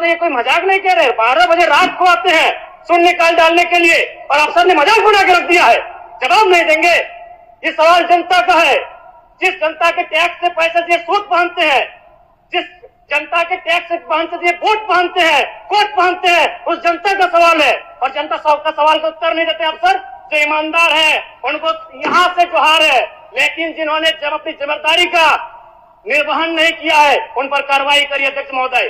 महोदय ये कोई मजाक नहीं कह रहे। 12 बजे रात को आते हैं शून्य निकाल डालने के लिए और अफसर ने मजाक बना के रख दिया है, जवाब नहीं देंगे। ये सवाल जनता का है। जिस जनता के टैक्स से पैसे दिए सूद पहनते हैं, जिस जनता के टैक्स से पहनते दिए वोट पहनते हैं, कोट पहनते हैं, उस जनता का सवाल है। और जनता का सवाल का उत्तर नहीं देते अफसर। जो ईमानदार है उनको यहाँ से जोहार है, लेकिन जिन्होंने जब अपनी जिम्मेदारी का निर्वहन नहीं किया है उन पर कार्रवाई करिए अध्यक्ष महोदय।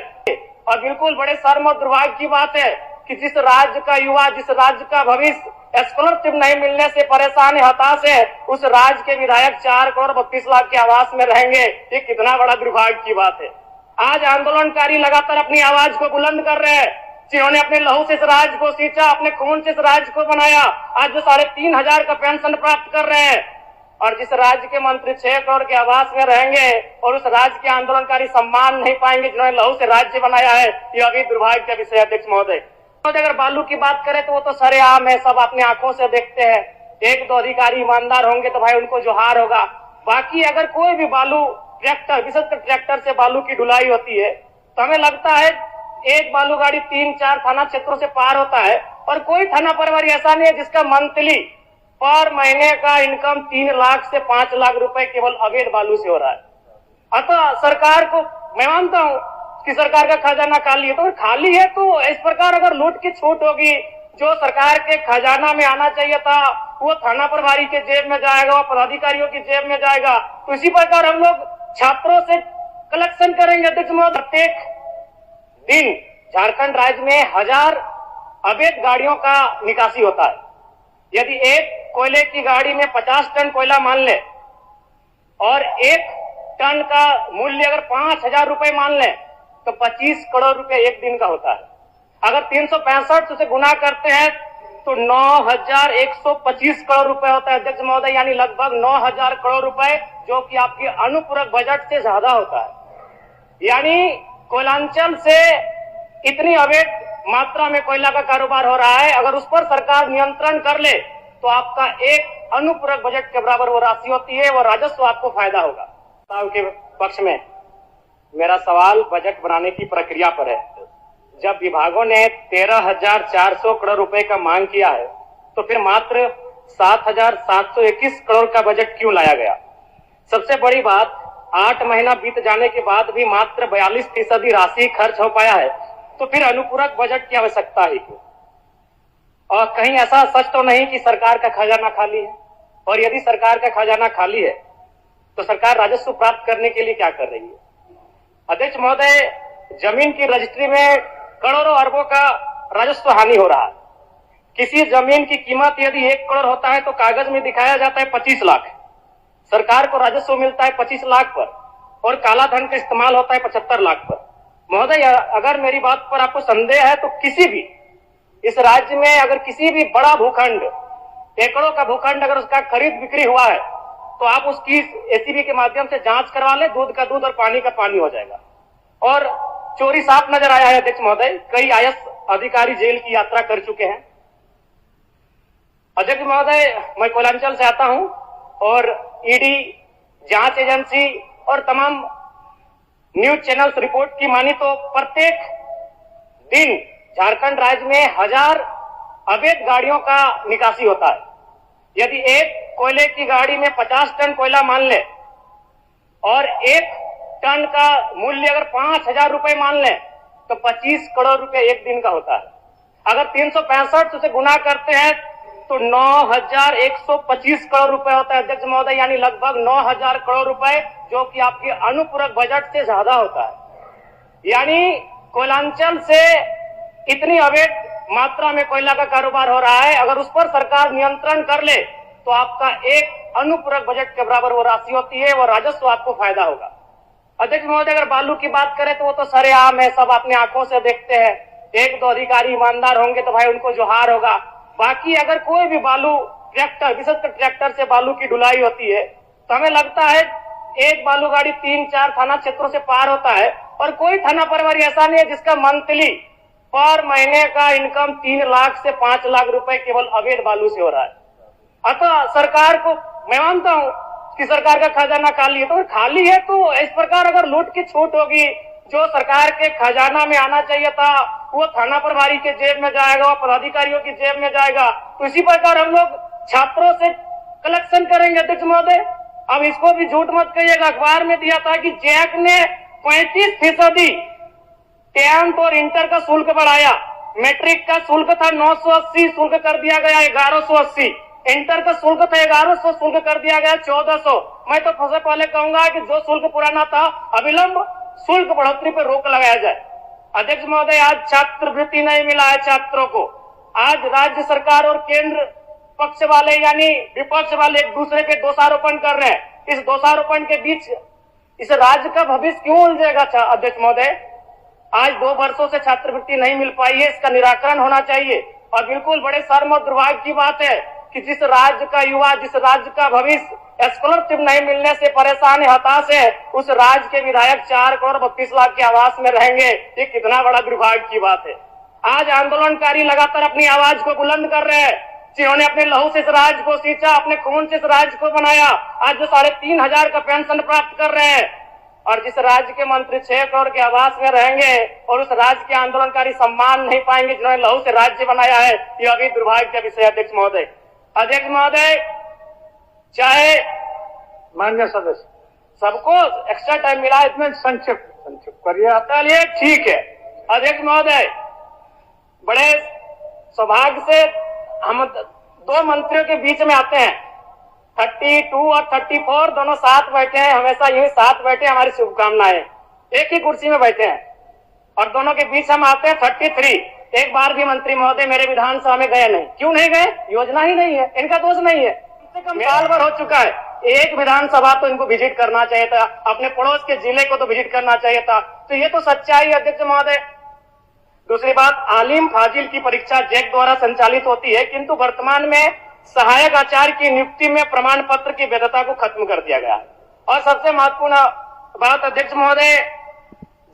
और बिल्कुल बड़े शर्म और दुर्भाग्य की बात है कि जिस राज्य का युवा, जिस राज्य का भविष्य स्कॉलरशिप नहीं मिलने से परेशान है, हताश है, उस राज्य के विधायक 4 करोड़ 32 लाख के आवास में रहेंगे। ये कितना बड़ा दुर्भाग्य की बात है। आज आंदोलनकारी लगातार अपनी आवाज को बुलंद कर रहे हैं। जिन्होंने अपने लहू से इस राज्य को सींचा, अपने खून से इस राज्य को बनाया, आज जो 3,500 का पेंशन प्राप्त कर रहे हैं। और जिस राज्य के मंत्री 6 करोड़ के आवास में रहेंगे और उस राज्य के आंदोलनकारी सम्मान नहीं पाएंगे जिन्होंने लहू से राज्य बनाया है, यह अभी दुर्भाग्य का विषय। अध्यक्ष महोदय, अगर बालू की बात करें तो वो तो सरेआम है, सब अपनी आंखों से देखते हैं। 1-2 अधिकारी ईमानदार होंगे तो भाई उनको जोहार होगा। बाकी अगर कोई भी बालू ट्रैक्टर, विशेषकर ट्रैक्टर से बालू की ढुलाई होती है तो हमें लगता है एक बालू गाड़ी 3-4 थाना क्षेत्रों से पार होता है और कोई थाना प्रभारी ऐसा नहीं है जिसका मंथली पर महीने का इनकम 3 लाख से 5 लाख रुपए केवल अवैध बालू से हो रहा है। अतः सरकार को मैं मानता हूं कि सरकार का खजाना खाली है, तो खाली है तो इस प्रकार अगर लूट की छूट होगी, जो सरकार के खजाना में आना चाहिए था वो थाना प्रभारी के जेब में जाएगा, वो पदाधिकारियों की जेब में जाएगा। तो इसी प्रकार हम लोग छात्रों से कलेक्शन करेंगे। अध्यक्ष महोदय, प्रत्येक दिन झारखंड राज्य में 1000 अवैध गाड़ियों का निकासी होता है। यदि एक कोयले की गाड़ी में 50 टन कोयला मान ले और 1 टन का मूल्य अगर 5,000 रुपए मान ले तो 25 करोड़ रुपए एक दिन का होता है। अगर 365 से गुना करते हैं तो 9,125 करोड़ रुपए होता है अध्यक्ष महोदय, यानी लगभग 9,000 करोड़ रुपए, जो कि आपके अनुपूरक बजट से ज्यादा होता है। यानी कोयलांचल से इतनी अवैध मात्रा में कोयला का कारोबार हो रहा है, अगर उस पर सरकार नियंत्रण कर ले तो आपका एक अनुपूरक बजट के बराबर वो राशि होती है, वो राजस्व आपको फायदा होगा। के पक्ष में मेरा सवाल बजट बनाने की प्रक्रिया पर है। जब विभागों ने 13,400 करोड़ रुपए का मांग किया है तो फिर मात्र 7,721 करोड़ का बजट क्यों लाया गया? सबसे बड़ी बात, 8 महीना बीत जाने के बाद भी मात्र 42% राशि खर्च हो पाया है, तो फिर अनुपूरक बजट की आवश्यकता है क्यों? और कहीं ऐसा सच तो नहीं कि सरकार का खजाना खाली है? और यदि सरकार का खजाना खाली है तो सरकार राजस्व प्राप्त करने के लिए क्या कर रही है? अध्यक्ष महोदय, जमीन की रजिस्ट्री में करोड़ों अरबों का राजस्व हानि हो रहा है। किसी जमीन की कीमत यदि 1 करोड़ होता है तो कागज में दिखाया जाता है 25 लाख। सरकार को राजस्व मिलता है 25 लाख पर और काला धन का इस्तेमाल होता है 75 लाख पर। महोदय, अगर मेरी बात पर आपको संदेह है तो किसी भी इस राज्य में अगर किसी भी बड़ा भूखंड, एकड़ों का भूखंड अगर उसका खरीद बिक्री हुआ है तो आप उसकी एसीबी के माध्यम से जांच करवा ले, दूध का दूध और पानी का पानी हो जाएगा। और चोरी साफ नजर आया है अध्यक्ष महोदय, कई आईएएस अधिकारी जेल की यात्रा कर चुके हैं। अध्यक्ष महोदय, मैं कोयलांचल से आता हूं और ईडी, जांच एजेंसी और तमाम न्यूज चैनल्स रिपोर्ट की मानी तो प्रत्येक दिन झारखंड राज्य में 1000 अवैध गाड़ियों का निकासी होता है। यदि एक कोयले की गाड़ी में 50 टन कोयला मान ले और 1 टन का मूल्य अगर 5,000 रुपए मान ले तो 25 करोड़ रुपए एक दिन का होता है। अगर 365 से गुना करते हैं तो 9,125 करोड़ रुपए होता है अध्यक्ष महोदय, यानी लगभग 9,000 करोड़ रुपए, जो कि आपके अनुपूरक बजट से ज्यादा होता है। यानी कोयलांचल से इतनी अवैध मात्रा में कोयला का कारोबार हो रहा है, अगर उस पर सरकार नियंत्रण कर ले तो आपका एक अनुपूरक बजट के बराबर वो राशि होती है, वो राजस्व आपको फायदा होगा। अध्यक्ष महोदय, अगर बालू की बात करें तो वो तो सरेआम है, सब अपनी आंखों से देखते हैं। 1-2 अधिकारी ईमानदार होंगे तो भाई उनको जोहार होगा। बाकी अगर कोई भी बालू ट्रैक्टर, विशेषकर ट्रैक्टर से बालू की ढुलाई होती है तो हमें लगता है एक बालू गाड़ी 3-4 थाना क्षेत्रों से पार होता है और कोई थाना प्रभारी ऐसा नहीं है जिसका मंथली पर महीने का इनकम 3 लाख से 5 लाख रुपए केवल अवैध बालू से हो रहा है। अतः सरकार को मैं मानता हूं कि सरकार का खजाना खाली है, तो खाली है तो इस प्रकार अगर लूट की छूट होगी, जो सरकार के खजाना में आना चाहिए था वो थाना प्रभारी के जेब में जाएगा, वो पदाधिकारियों की जेब में जाएगा। तो इसी प्रकार हम लोग छात्रों से कलेक्शन करेंगे अध्यक्ष महोदय। अब इसको भी झूठ मत कहिएगा, अखबार में दिया था कि जैक ने 35% 10th और इंटर का शुल्क बढ़ाया। मैट्रिक का शुल्क था 980, शुल्क कर दिया गया 1180। इंटर का शुल्क था 1100, शुल्क कर दिया गया 1400। मैं तो सबसे पहले कहूंगा कि जो शुल्क पुराना था अविलंब शुल्क बढ़ोतरी पर रोक लगाया जाए। अध्यक्ष महोदय, आज छात्रवृत्ति नहीं मिला है छात्रों को। आज राज्य सरकार और केंद्र पक्ष वाले यानी विपक्ष वाले एक दूसरे पे दोषारोपण कर रहे हैं। इस दोषारोपण के बीच इस राज्य का भविष्य क्यों उलझेगा अध्यक्ष महोदय? आज 2 वर्षों से छात्रवृत्ति नहीं मिल पाई है, इसका निराकरण होना चाहिए। और बिल्कुल बड़े शर्म और दुर्भाग्य की बात है कि जिस राज्य का युवा, जिस राज्य का भविष्य स्कॉलरशिप नहीं मिलने से परेशान है, हताश है, उस राज्य के विधायक 4 करोड़ 32 लाख के आवास में रहेंगे। ये कितना बड़ा दुर्भाग्य की बात है। आज आंदोलनकारी लगातार अपनी आवाज को बुलंद कर रहे हैं, जिन्होंने अपने लहू से इस राज्य को सींचा, अपने खून से इस राज्य को बनाया। आज जो 3,500 का पेंशन प्राप्त कर रहे हैं, और जिस राज्य के मंत्री 6 करोड़ के आवास में रहेंगे और उस राज्य के आंदोलनकारी सम्मान नहीं पाएंगे जिन्होंने लहू से राज्य बनाया है, यह अभी दुर्भाग्य का विषय। अध्यक्ष महोदय, चाहे माननीय सदस्य सबको एक्स्ट्रा टाइम मिला, इसमें संक्षिप्त करिए। चलिए ठीक है। अध्यक्ष महोदय, बड़े सौभाग्य से हम 2 मंत्रियों के बीच में आते हैं। 32 और 34 दोनों साथ बैठे हैं, हमेशा यही साथ बैठे, हमारी शुभकामनाएं। एक ही कुर्सी में बैठे हैं और दोनों के बीच हम आते हैं 33। एक बार भी मंत्री महोदय मेरे विधानसभा में गए नहीं। क्यों नहीं गए? योजना ही नहीं है, इनका दोष नहीं है। कम से कम साल भर हो चुका है, एक विधानसभा तो इनको विजिट करना चाहिए था, अपने पड़ोस के जिले को तो विजिट करना चाहिए था। तो ये तो सच्चाई है अध्यक्ष महोदय। दूसरी बात, आलिम फाजिल की परीक्षा जैक द्वारा संचालित होती है, किंतु वर्तमान में सहायक आचार्य की नियुक्ति में प्रमाण पत्र की वैधता को खत्म कर दिया गया है। और सबसे महत्वपूर्ण बात अध्यक्ष महोदय,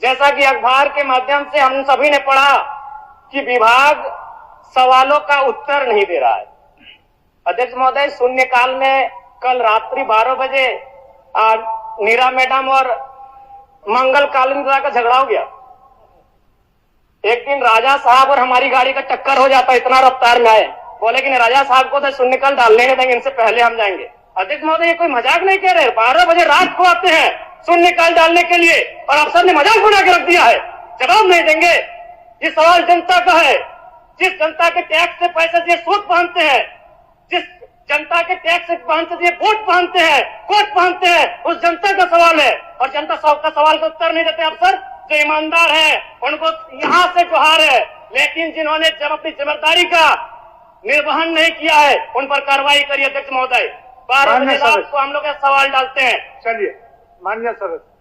जैसा कि अखबार के माध्यम से हम सभी ने पढ़ा कि विभाग सवालों का उत्तर नहीं दे रहा है। अध्यक्ष महोदय, शून्यकाल में कल रात्रि 12 बजे नीरा मैडम और मंगल कालिंद्रा का झगड़ा हो गया। एक दिन राजा साहब और हमारी गाड़ी का टक्कर हो जाता, इतना रफ्तार में आए, बोले कि राजा साहब को तो शून्यकाल डालने नहीं देंगे, इनसे पहले हम जाएंगे। अध्यक्ष महोदय, ये कोई मजाक नहीं कह रहे। 12 बजे रात को आते हैं शून्यकाल डालने के लिए और अफसर ने मजाक बना के रख दिया है, जवाब नहीं देंगे। ये सवाल जनता का है। जिस जनता के टैक्स से पैसे दिए सूद पहनते हैं, जिस जनता के टैक्स से पहनते दिए वोट पहनते हैं, कोट पहनते हैं, उस जनता का सवाल है। और जनता का सवाल का उत्तर नहीं देते अफसर। जो ईमानदार है उनको यहाँ से गुहार है, लेकिन जिन्होंने जब अपनी जिम्मेदारी का निर्वहन नहीं किया है उन पर कार्रवाई करिए। अध्यक्ष महोदय, 12 बजे रात को हम लोग सवाल डालते हैं। चलिए माननीय सदस्य।